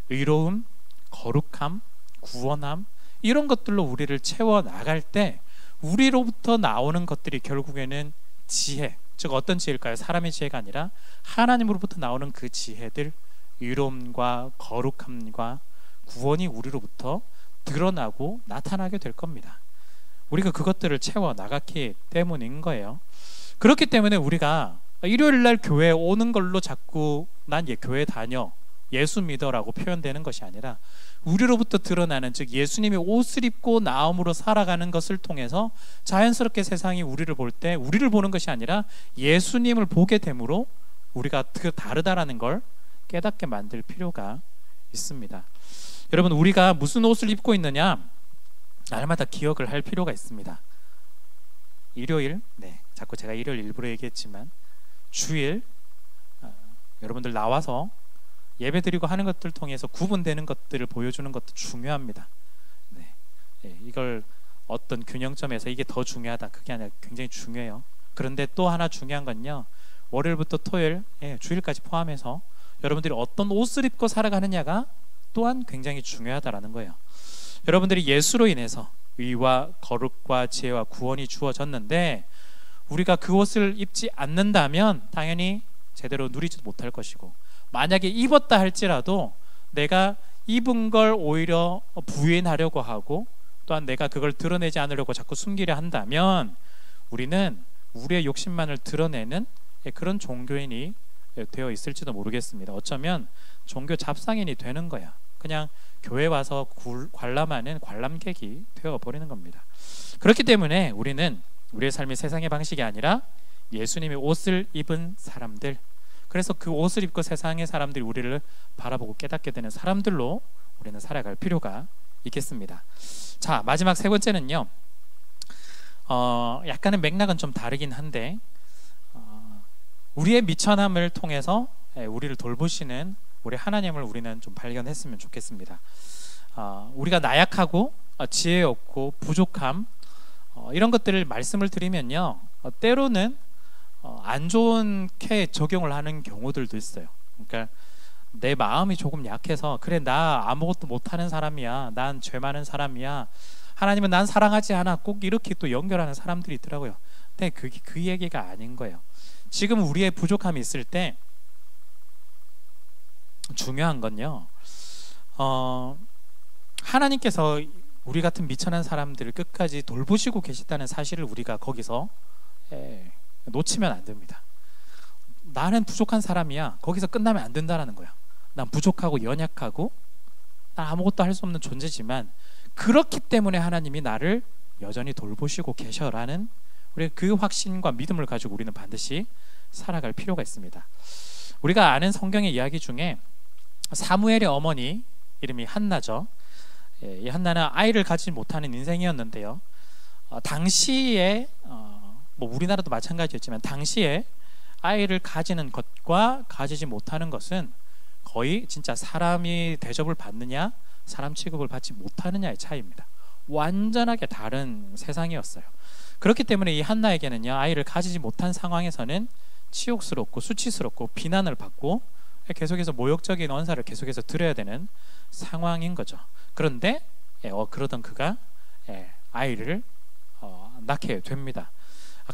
A: 의로움, 거룩함, 구원함, 이런 것들로 우리를 채워 나갈 때 우리로부터 나오는 것들이 결국에는 지혜, 즉 어떤 지혜일까요? 사람의 지혜가 아니라 하나님으로부터 나오는 그 지혜들, 의로움과 거룩함과 구원이 우리로부터 드러나고 나타나게 될 겁니다. 우리가 그것들을 채워 나갔기 때문인 거예요. 그렇기 때문에 우리가 일요일 날 교회에 오는 걸로 자꾸 난 교회 다녀, 예수 믿어라고 표현되는 것이 아니라 우리로부터 드러나는, 즉 예수님이 옷을 입고 나음으로 살아가는 것을 통해서 자연스럽게 세상이 우리를 볼 때 우리를 보는 것이 아니라 예수님을 보게 되므로 우리가 다르다라는 걸 깨닫게 만들 필요가 있습니다. 여러분, 우리가 무슨 옷을 입고 있느냐 날마다 기억을 할 필요가 있습니다. 일요일, 자꾸 제가 일요일 일부러 얘기했지만 주일 여러분들 나와서 예배드리고 하는 것들 통해서 구분되는 것들을 보여주는 것도 중요합니다. 이걸 어떤 균형점에서 이게 더 중요하다, 그게 아니라 굉장히 중요해요. 그런데 또 하나 중요한 건요, 월요일부터 토요일, 주일까지 포함해서 여러분들이 어떤 옷을 입고 살아가느냐가 또한 굉장히 중요하다라는 거예요. 여러분들이 예수로 인해서 의와 거룩과 지혜와 구원이 주어졌는데 우리가 그 옷을 입지 않는다면 당연히 제대로 누리지도 못할 것이고, 만약에 입었다 할지라도 내가 입은 걸 오히려 부인하려고 하고 또한 내가 그걸 드러내지 않으려고 자꾸 숨기려 한다면 우리는 우리의 욕심만을 드러내는 그런 종교인이 되어 있을지도 모르겠습니다. 어쩌면 종교 잡상인이 되는 거야. 그냥 교회 와서 관람하는 관람객이 되어버리는 겁니다. 그렇기 때문에 우리는 우리의 삶이 세상의 방식이 아니라 예수님의 옷을 입은 사람들, 그래서 그 옷을 입고 세상의 사람들이 우리를 바라보고 깨닫게 되는 사람들로 우리는 살아갈 필요가 있겠습니다. 자, 마지막 세 번째는요, 약간의 맥락은 좀 다르긴 한데 우리의 미천함을 통해서 우리를 돌보시는 우리 하나님을 우리는 좀 발견했으면 좋겠습니다. 우리가 나약하고 지혜 없고 부족함, 이런 것들을 말씀을 드리면요, 때로는 안 좋게 적용을 하는 경우들도 있어요. 그러니까 내 마음이 조금 약해서 그래, 나 아무것도 못하는 사람이야, 난 죄 많은 사람이야, 하나님은 난 사랑하지 않아, 꼭 이렇게 또 연결하는 사람들이 있더라고요. 근데 그게 그 얘기가 아닌 거예요. 지금 우리의 부족함이 있을 때 중요한 건요, 하나님께서 우리 같은 미천한 사람들을 끝까지 돌보시고 계시다는 사실을 우리가 거기서 놓치면 안 됩니다. 나는 부족한 사람이야, 거기서 끝나면 안 된다는 거야. 난 부족하고 연약하고 난 아무것도 할 수 없는 존재지만 그렇기 때문에 하나님이 나를 여전히 돌보시고 계셔라는 우리 그 확신과 믿음을 가지고 우리는 반드시 살아갈 필요가 있습니다. 우리가 아는 성경의 이야기 중에 사무엘의 어머니 이름이 한나죠. 이 한나는 아이를 가지지 못하는 인생이었는데요, 당시에 뭐 우리나라도 마찬가지였지만 당시에 아이를 가지는 것과 가지지 못하는 것은 거의 진짜 사람이 대접을 받느냐 사람 취급을 받지 못하느냐의 차이입니다. 완전하게 다른 세상이었어요. 그렇기 때문에 이 한나에게는요, 아이를 가지지 못한 상황에서는 치욕스럽고 수치스럽고 비난을 받고 계속해서 모욕적인 언사를 계속해서 드려야 되는 상황인 거죠. 그런데 그러던 그가 아이를 낳게 됩니다.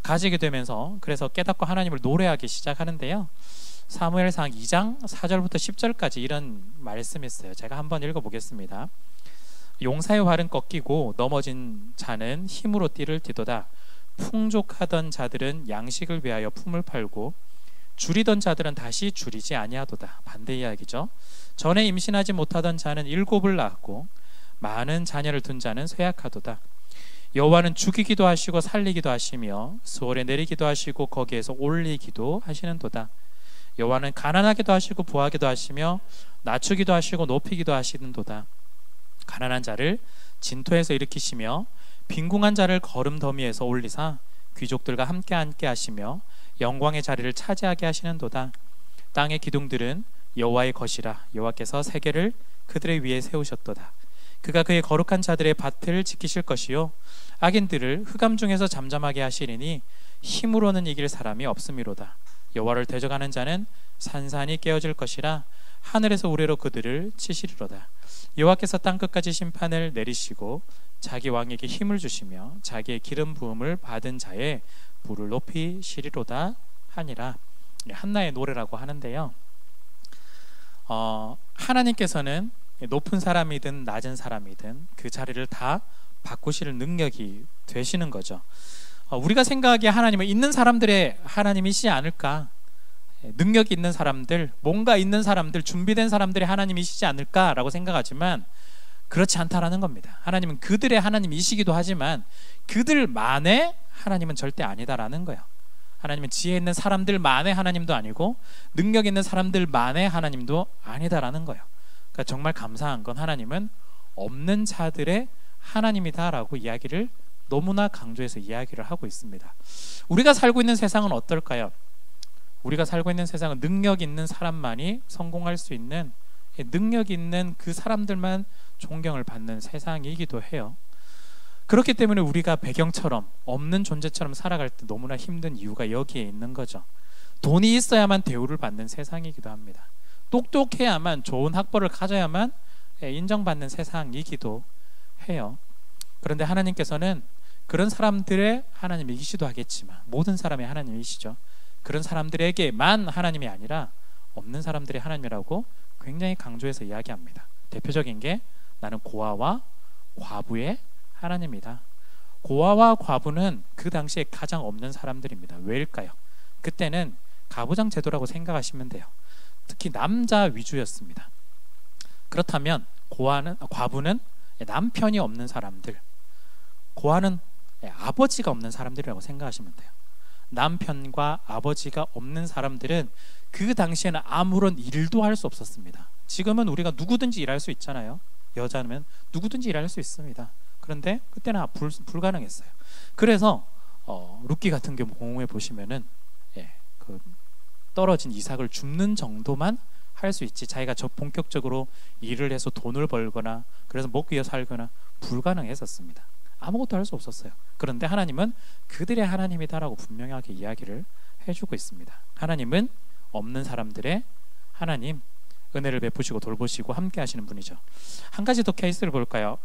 A: 가지게 되면서 그래서 깨닫고 하나님을 노래하기 시작하는데요, 사무엘상 2장 4절부터 10절까지 이런 말씀이 있어요. 제가 한번 읽어보겠습니다. 용사의 활은 꺾이고 넘어진 자는 힘으로 띠를 띠도다. 풍족하던 자들은 양식을 위하여 품을 팔고 줄이던 자들은 다시 줄이지 아니하도다. 반대 이야기죠. 전에 임신하지 못하던 자는 7을 낳았고 많은 자녀를 둔 자는 쇠약하도다. 여호와는 죽이기도 하시고 살리기도 하시며 수월에 내리기도 하시고 거기에서 올리기도 하시는도다. 여호와는 가난하게도 하시고 부하게도 하시며 낮추기도 하시고 높이기도 하시는도다. 가난한 자를 진토에서 일으키시며 빈궁한 자를 거름더미에서 올리사 귀족들과 함께 앉게 하시며 영광의 자리를 차지하게 하시는도다. 땅의 기둥들은 여호와의 것이라. 여호와께서 세계를 그들의 위에 세우셨도다. 그가 그의 거룩한 자들의 밭을 지키실 것이요 악인들을 흑암 중에서 잠잠하게 하시리니 힘으로는 이길 사람이 없음이로다. 여호와를 대적하는 자는 산산이 깨어질 것이라. 하늘에서 우레로 그들을 치시리로다. 여호와께서 땅끝까지 심판을 내리시고 자기 왕에게 힘을 주시며 자기의 기름 부음을 받은 자의 부를 높이시리로다 하니라. 한나의 노래라고 하는데요. 하나님께서는 높은 사람이든 낮은 사람이든 그 자리를 다 바꾸실 능력이 되시는 거죠. 우리가 생각하기에 하나님은 있는 사람들의 하나님이시지 않을까, 능력이 있는 사람들, 뭔가 있는 사람들, 준비된 사람들의 하나님이시지 않을까라고 생각하지만 그렇지 않다라는 겁니다. 하나님은 그들의 하나님이시기도 하지만 그들만의 하나님은 절대 아니다라는 거예요. 하나님은 지혜 있는 사람들만의 하나님도 아니고 능력 있는 사람들만의 하나님도 아니다라는 거예요. 그러니까 정말 감사한 건 하나님은 없는 자들의 하나님이다라고 이야기를 너무나 강조해서 이야기를 하고 있습니다. 우리가 살고 있는 세상은 어떨까요? 우리가 살고 있는 세상은 능력 있는 사람만이 성공할 수 있는, 능력 있는 그 사람들만 존경을 받는 세상이기도 해요. 그렇기 때문에 우리가 배경처럼 없는 존재처럼 살아갈 때 너무나 힘든 이유가 여기에 있는 거죠. 돈이 있어야만 대우를 받는 세상이기도 합니다. 똑똑해야만, 좋은 학벌을 가져야만 인정받는 세상이기도 해요. 그런데 하나님께서는 그런 사람들의 하나님이시기도 하겠지만 모든 사람의 하나님이시죠. 그런 사람들에게만 하나님이 아니라 없는 사람들의 하나님이라고 굉장히 강조해서 이야기합니다. 대표적인 게 나는 고아와 과부의 하나님이다. 고아와 과부는 그 당시에 가장 없는 사람들입니다. 왜일까요? 그때는 가부장 제도라고 생각하시면 돼요. 특히 남자 위주였습니다. 그렇다면 과부는 남편이 없는 사람들, 고아는 아버지가 없는 사람들이라고 생각하시면 돼요. 남편과 아버지가 없는 사람들은 그 당시에는 아무런 일도 할 수 없었습니다. 지금은 우리가 누구든지 일할 수 있잖아요. 여자면 누구든지 일할 수 있습니다. 그런데 그때는 불가능했어요. 그래서 룻기 같은 경우에 보시면은 그 떨어진 이삭을 줍는 정도만 할 수 있지, 자기가 본격적으로 일을 해서 돈을 벌거나 그래서 먹기 위해 살거나 불가능했었습니다. 아무것도 할 수 없었어요. 그런데 하나님은 그들의 하나님이다라고 분명하게 이야기를 해주고 있습니다. 하나님은 없는 사람들의 하나님, 은혜를 베푸시고 돌보시고 함께 하시는 분이죠. 한 가지 더 케이스를 볼까요?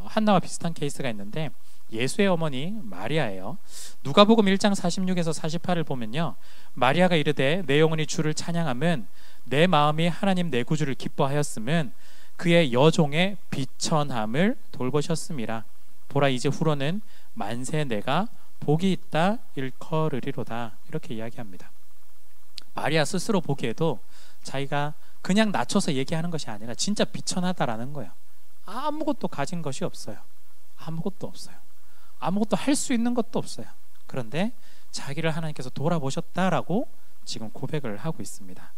A: 한나와 비슷한 케이스가 있는데 예수의 어머니 마리아예요. 누가복음 1장 46에서 48을 보면요, 마리아가 이르되 내 영혼이 주를 찬양함은 내 마음이 하나님 내 구주를 기뻐하였음은 그의 여종의 비천함을 돌보셨음이라. 보라 이제 후로는 만세 내가 복이 있다 일컬으리로다. 이렇게 이야기합니다. 마리아 스스로 보기에도 자기가 그냥 낮춰서 얘기하는 것이 아니라 진짜 비천하다라는 거예요. 아무것도 가진 것이 없어요. 아무것도 없어요. 아무것도 할 수 있는 것도 없어요. 그런데 자기를 하나님께서 돌아보셨다라고 지금 고백을 하고 있습니다.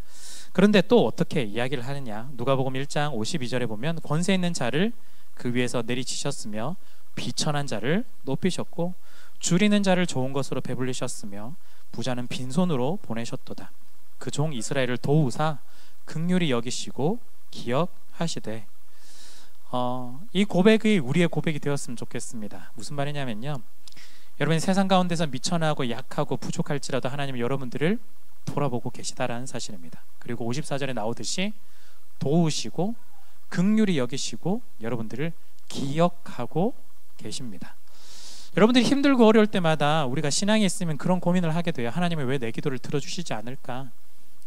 A: 그런데 또 어떻게 이야기를 하느냐? 누가복음 1장 52절에 보면 권세 있는 자를 그 위에서 내리치셨으며 비천한 자를 높이셨고 줄이는 자를 좋은 것으로 배불리셨으며 부자는 빈손으로 보내셨도다. 그 종 이스라엘을 도우사 긍휼히 여기시고 기억하시되. 이 고백이 우리의 고백이 되었으면 좋겠습니다. 무슨 말이냐면요, 여러분 세상 가운데서 미천하고 약하고 부족할지라도 하나님은 여러분들을 돌아보고 계시다라는 사실입니다. 그리고 54절에 나오듯이 도우시고 긍휼히 여기시고 여러분들을 기억하고 계십니다. 여러분들이 힘들고 어려울 때마다 우리가 신앙에 있으면 그런 고민을 하게 돼요. 하나님은 왜 내 기도를 들어주시지 않을까?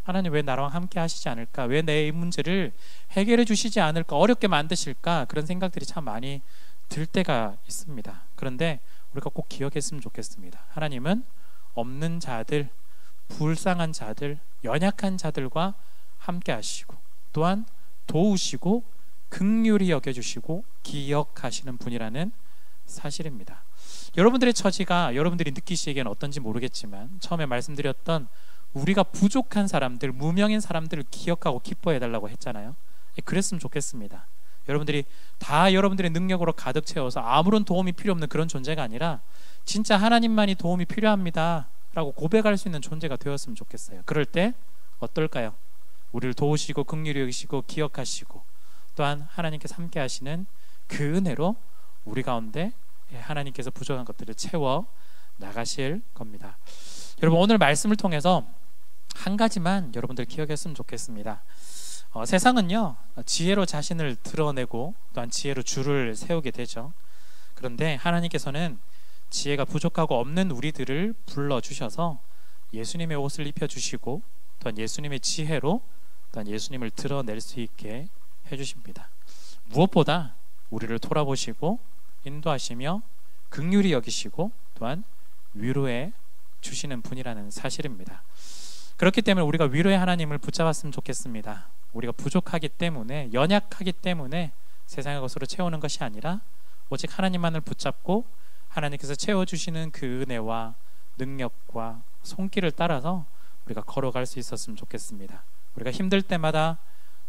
A: 하나님 왜 나랑 함께 하시지 않을까? 왜 내 문제를 해결해 주시지 않을까? 어렵게 만드실까? 그런 생각들이 참 많이 들 때가 있습니다. 그런데 우리가 꼭 기억했으면 좋겠습니다. 하나님은 없는 자들, 불쌍한 자들, 연약한 자들과 함께 하시고 또한 도우시고 긍휼히 여겨주시고 기억하시는 분이라는 사실입니다. 여러분들의 처지가 여러분들이 느끼시기에는 어떤지 모르겠지만 처음에 말씀드렸던 우리가 부족한 사람들, 무명인 사람들을 기억하고 기뻐해달라고 했잖아요. 그랬으면 좋겠습니다. 여러분들이 다 여러분들의 능력으로 가득 채워서 아무런 도움이 필요 없는 그런 존재가 아니라 진짜 하나님만이 도움이 필요합니다 라고 고백할 수 있는 존재가 되었으면 좋겠어요. 그럴 때 어떨까요? 우리를 도우시고 긍휼히 여기시고 기억하시고 또한 하나님께서 함께 하시는 그 은혜로 우리 가운데 하나님께서 부족한 것들을 채워 나가실 겁니다. 여러분, 오늘 말씀을 통해서 한 가지만 여러분들 기억했으면 좋겠습니다. 세상은요, 지혜로 자신을 드러내고 또한 지혜로 줄을 세우게 되죠. 그런데 하나님께서는 지혜가 부족하고 없는 우리들을 불러주셔서 예수님의 옷을 입혀주시고 또한 예수님의 지혜로 또한 예수님을 드러낼 수 있게 해주십니다. 무엇보다 우리를 돌아보시고 인도하시며 긍휼히 여기시고 또한 위로해 주시는 분이라는 사실입니다. 그렇기 때문에 우리가 위로의 하나님을 붙잡았으면 좋겠습니다. 우리가 부족하기 때문에, 연약하기 때문에 세상의 것으로 채우는 것이 아니라 오직 하나님만을 붙잡고 하나님께서 채워주시는 그 은혜와 능력과 손길을 따라서 우리가 걸어갈 수 있었으면 좋겠습니다. 우리가 힘들 때마다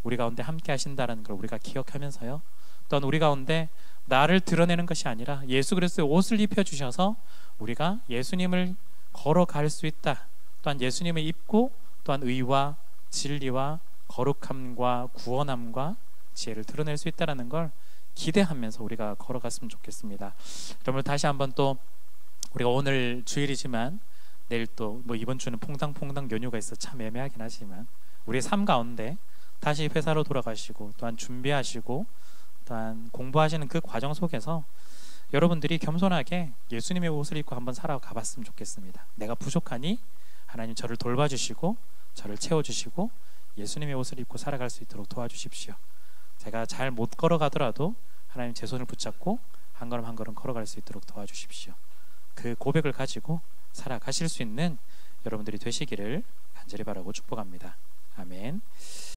A: 우리 가운데 함께 하신다는 걸 우리가 기억하면서요, 또한 우리 가운데 나를 드러내는 것이 아니라 예수 그리스도의 옷을 입혀주셔서 우리가 예수님을 걸어갈 수 있다, 또한 예수님을 입고 또한 의와 진리와 거룩함과 구원함과 지혜를 드러낼 수 있다는 걸 기대하면서 우리가 걸어갔으면 좋겠습니다. 여러분, 다시 한번 또 우리가 오늘 주일이지만 내일 또 이번 주는 퐁당퐁당 연휴가 있어 참 애매하긴 하지만 우리의 삶 가운데 다시 회사로 돌아가시고 또한 준비하시고 또한 공부하시는 그 과정 속에서 여러분들이 겸손하게 예수님의 옷을 입고 한번 살아가 봤으면 좋겠습니다. 내가 부족하니 하나님 저를 돌봐주시고 저를 채워주시고 예수님의 옷을 입고 살아갈 수 있도록 도와주십시오. 제가 잘 못 걸어가더라도 하나님 제 손을 붙잡고 한 걸음 한 걸음 걸어갈 수 있도록 도와주십시오. 그 고백을 가지고 살아가실 수 있는 여러분들이 되시기를 간절히 바라고 축복합니다. 아멘.